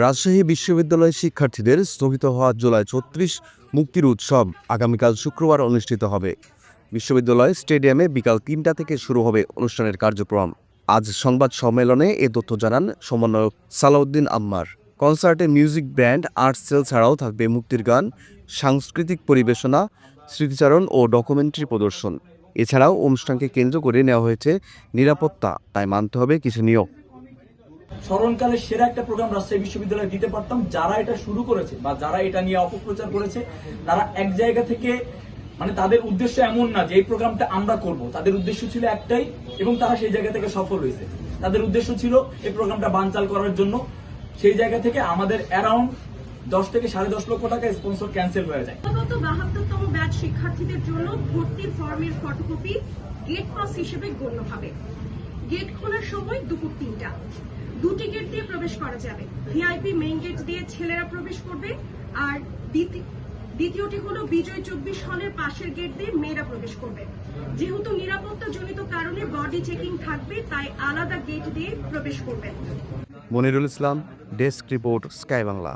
রাজশাহী বিশ্ববিদ্যালয়ের শিক্ষার্থীদের স্থগিত হওয়া জুলাই ৩৬ মুক্তির উৎসব আগামীকাল শুক্রবার অনুষ্ঠিত হবে। বিশ্ববিদ্যালয় স্টেডিয়ামে বিকাল ৩টা থেকে শুরু হবে অনুষ্ঠানের কার্যক্রম। আজ সংবাদ সম্মেলনে এ তথ্য জানান সমন্বয়ক সালাউদ্দিন আম্মার। কনসার্টে মিউজিক ব্যান্ড, আর্ট সেল ছাড়াও থাকবে মুক্তির গান, সাংস্কৃতিক পরিবেশনা, স্মৃতিচারণ ও ডকুমেন্টারি প্রদর্শন। এছাড়াও অনুষ্ঠানকে কেন্দ্র করে নেওয়া হয়েছে নিরাপত্তা, তাই মানতে হবে কিছু নিয়ম। স্মরণকালের সেরা একটা প্রোগ্রাম রাজশাহী বিশ্ববিদ্যালয়ে দিতে পারতাম। যারা এটা শুরু করেছে বা যারা এটা নিয়ে অপপ্রচার করেছে, তারা এক জায়গা থেকে তাদের উদ্দেশ্য এমন না যে এই প্রোগ্রামটা আমরা করব। তাদের উদ্দেশ্য ছিল একটাই, এবং তারা সেই জায়গা থেকে সফল হয়েছে। তাদের উদ্দেশ্য ছিল এই প্রোগ্রামটা বানচাল করার জন্য। সেই জায়গা থেকে আমাদের অ্যারাউন্ড 10 থেকে 10.5 লক্ষ টাকা স্পন্সর ক্যান্সেল হয়ে যায়। গত 72তম ব্যাচ শিক্ষার্থীদের জন্য ভর্তি ফর্মের ফটোকপি গেট পাস হিসেবে গণ্য হবে। গেট খোলার সময় দুপুর 3টা। দুটি গেট দিয়ে প্রবেশ করা যাবে। ভিআইপি মেইন গেট দিয়ে ছেলেরা প্রবেশ করবে, আর দ্বিতীয়টি হলো বিজয় 24 হলের পাশের গেট দিয়ে মেয়েরা প্রবেশ করবে। যেহেতু নিরাপত্তা জনিত কারণে বডি চেকিং থাকবে, তাই আলাদা গেট দিয়ে প্রবেশ করবে। মনিরুল ইসলাম, ডেস্ক রিপোর্ট, স্কাই বাংলা।